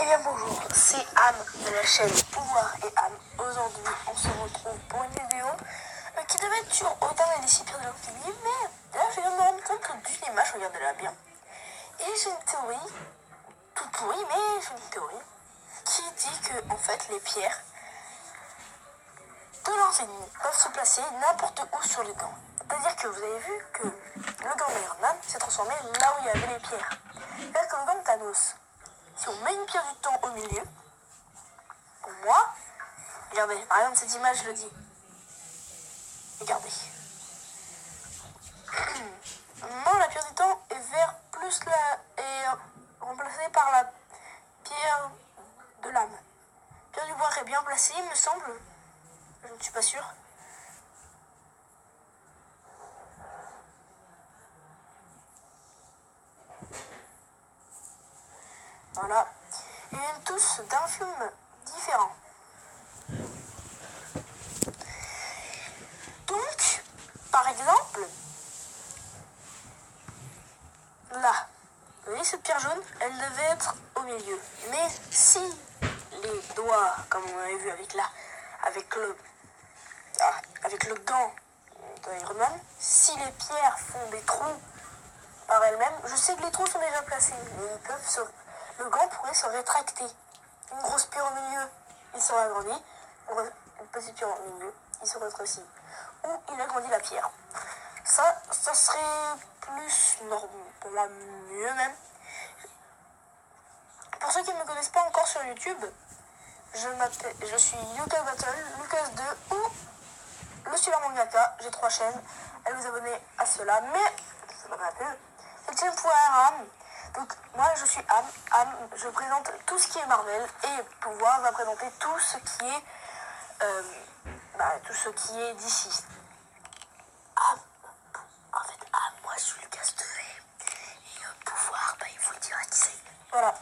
Eh bien bonjour, c'est Anne de la chaîne Pouvoir et Anne. Aujourd'hui, on se retrouve pour une vidéo qui devait être sur Odin et les 6 pierres de l'Alchimie, mais là je viens de me rendre compte que d'une image, regardez-la bien. Et j'ai une théorie, toute pourrie, mais j'ai une théorie, qui dit que en fait les pierres de leurs ennemis peuvent se placer n'importe où sur les gants. C'est-à-dire que vous avez vu que le gant d'Iron Man s'est transformé là où il y avait les pierres. C'est-à-dire que le gant de Thanos, si on met une pierre du temps au milieu, pour moi, regardez, par exemple cette image le dit. Regardez. Moi, la pierre du temps est vert plus est remplacée par la pierre de l'âme. La pierre du pouvoir est bien placée, il me semble. Je ne suis pas sûre. Voilà. Ils viennent tous d'un film différent. Donc, par exemple, là, vous voyez cette pierre jaune, elle devait être au milieu. Mais si les doigts, comme on avait vu avec le gant d'Iron Man, si les pierres font des trous par elles-mêmes, je sais que les trous sont déjà placés, mais le gant pourrait se rétracter. Une grosse pierre au milieu, il serait agrandi. Une petite pierre au milieu, il se rétrécit. Ou il agrandit la pierre. Ça serait plus normal, pour moi mieux même. Pour ceux qui ne me connaissent pas encore sur YouTube, je suis Lucas Battle, Lucas2 ou le Super Mangaka. J'ai 3 chaînes. Allez vous abonner à cela, mais je me rappelle. C'est une Pouvoir Anne. Donc moi je suis Anne. Je présente tout ce qui est Marvel et Pouvoir va présenter tout ce qui est d'ici. En fait, moi je suis Lucas 2 et Pouvoir, il faut le dire à qui c'est. Voilà.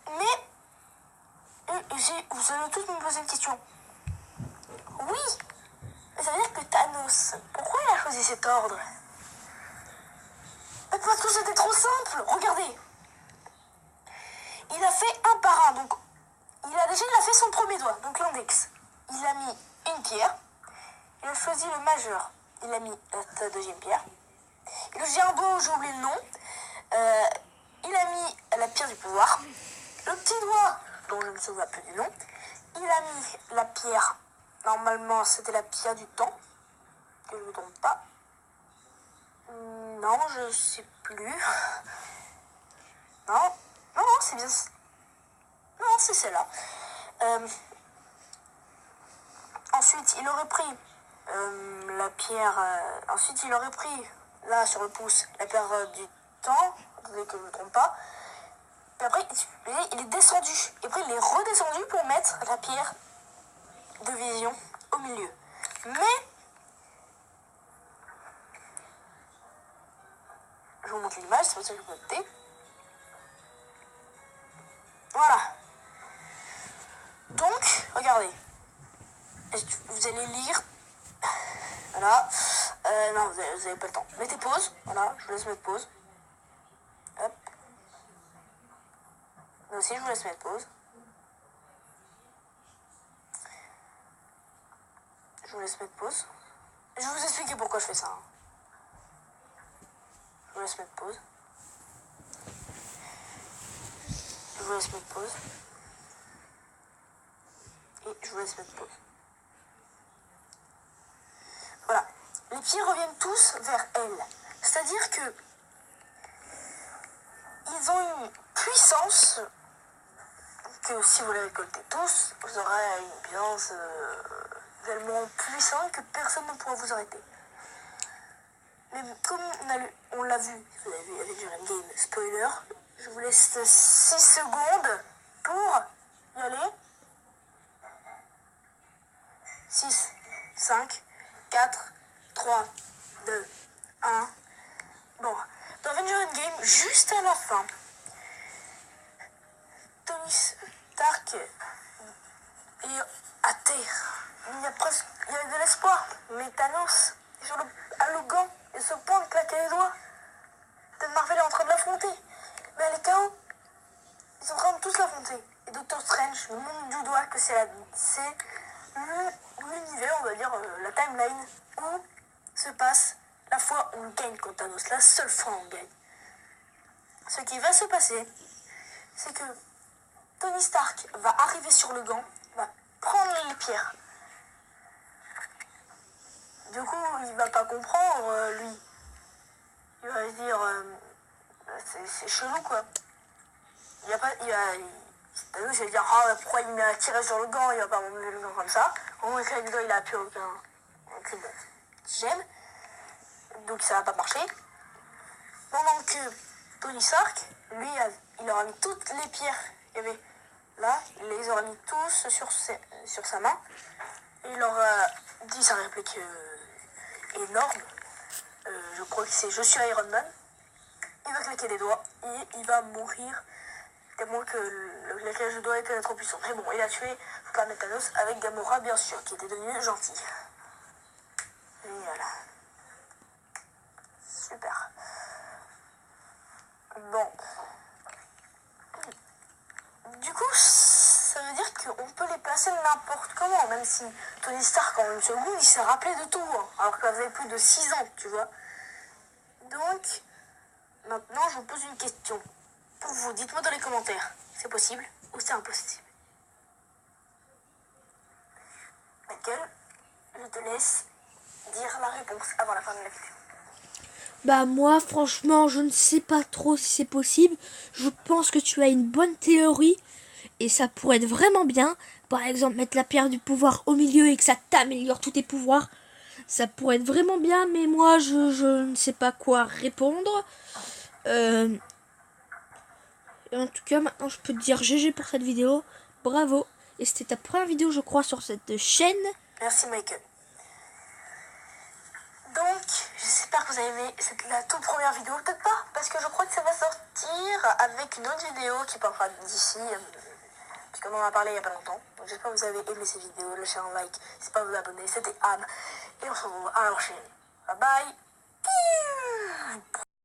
Mais vous allez tous me poser une question. Oui, mais ça veut dire que Thanos, pourquoi il a choisi cet ordre? Parce que c'était trop simple. Regardez. Il a fait un par un. Donc, il a fait son premier doigt, donc l'index. Il a mis une pierre. Il a choisi le majeur. Il a mis la deuxième pierre. J'ai un doigt où j'ai oublié le nom. Il a mis la pierre du pouvoir. Le petit doigt, dont je ne me souviens plus du nom. Il a mis la pierre. Normalement, c'était la pierre du temps. Que je ne me trompe pas. Non, je sais plus. Non, c'est bien. Non, c'est celle-là. Ensuite, il aurait pris la pierre. Ensuite, il aurait pris, là, sur le pouce, la pierre du temps. Désolé que je ne me trompe pas. Puis après, il est descendu. Et après, il est redescendu pour mettre la pierre de vision au milieu. Mais, je vous montre l'image, c'est pour ça que je peux noter. Voilà. Donc, regardez. Vous allez lire. Voilà. Non, vous n'avez pas le temps. Mettez pause. Voilà, je vous laisse mettre pause. Hop. Moi aussi, je vous laisse mettre pause. Je vous laisse mettre pause. Je vais vous expliquer pourquoi je fais ça. Je vous laisse mettre pause. Je vous laisse mettre pause. Et je vous laisse mettre pause. Voilà. Les pieds reviennent tous vers elle. C'est-à-dire que ils ont une puissance que si vous les récoltez tous, vous aurez une puissance tellement puissante que personne ne pourra vous arrêter. Mais comme on l'a vu, vous l'avez vu avec Duran Game, spoiler, je vous laisse 6 secondes pour y aller. 6, 5, 4, 3, 2, 1. Bon, dans Avenger Endgame, juste à la fin, Tony Stark est à terre. Il y a de l'espoir, mais Thanos a le gant et se pointe, claquer les doigts. Captain Marvel est en train de l'affronter, mais elle est KO. tous l'affronter. Et Doctor Strange nous montre du doigt que c'est l'univers, on va dire, la timeline où se passe la fois où on gagne contre Thanos, la seule fois où on gagne. Ce qui va se passer, c'est que Tony Stark va arriver sur le gant, va prendre les pierres. Du coup, il va pas comprendre, lui. Il va se dire, c'est chelou, quoi. Thanos va dire, ah, pourquoi il m'a tiré sur le gant, il va pas m'enlever le gant comme ça. Au moins, avec le gant, il a plus aucun gemme. Donc, ça va pas marcher. Pendant que Tony Stark, lui, il aura mis toutes les pierres qu'il y avait là, il les aura mis tous sur sa main. Et il aura dit sa réplique énorme. Je crois que c'est Je suis Iron Man. Il va claquer des doigts et il va mourir. Tellement que le claquage de doigts était trop puissant. Mais bon, il a tué Planet Thanos avec Gamora, bien sûr, qui était devenue gentille. Et voilà. Super. Bon. Du coup, ça veut dire qu'on peut les placer n'importe comment, même si Tony Stark, en une seconde, il s'est rappelé de tout, hein, alors qu'il avait plus de 6 ans, tu vois. Donc, maintenant, je vous pose une question. Pour vous, dites-moi dans les commentaires, c'est possible ou c'est impossible? Michael, je te laisse dire la réponse avant la fin de la vidéo. Bah moi franchement je ne sais pas trop si c'est possible. Je pense que tu as une bonne théorie et ça pourrait être vraiment bien. Par exemple mettre la pierre du pouvoir au milieu et que ça t'améliore tous tes pouvoirs. Ça pourrait être vraiment bien mais moi je ne sais pas quoi répondre. Et en tout cas maintenant je peux te dire GG pour cette vidéo. Bravo. Et c'était ta première vidéo je crois sur cette chaîne. Merci Michael. Donc, j'espère que vous avez aimé la toute première vidéo. Peut-être pas, parce que je crois que ça va sortir avec une autre vidéo qui parlera d'ici, puisqu'on en a parlé il n'y a pas longtemps. Donc j'espère que vous avez aimé ces vidéos. Lâchez un like, n'hésitez pas à vous abonner. C'était Anne, et on se retrouve à la prochaine. Bye bye.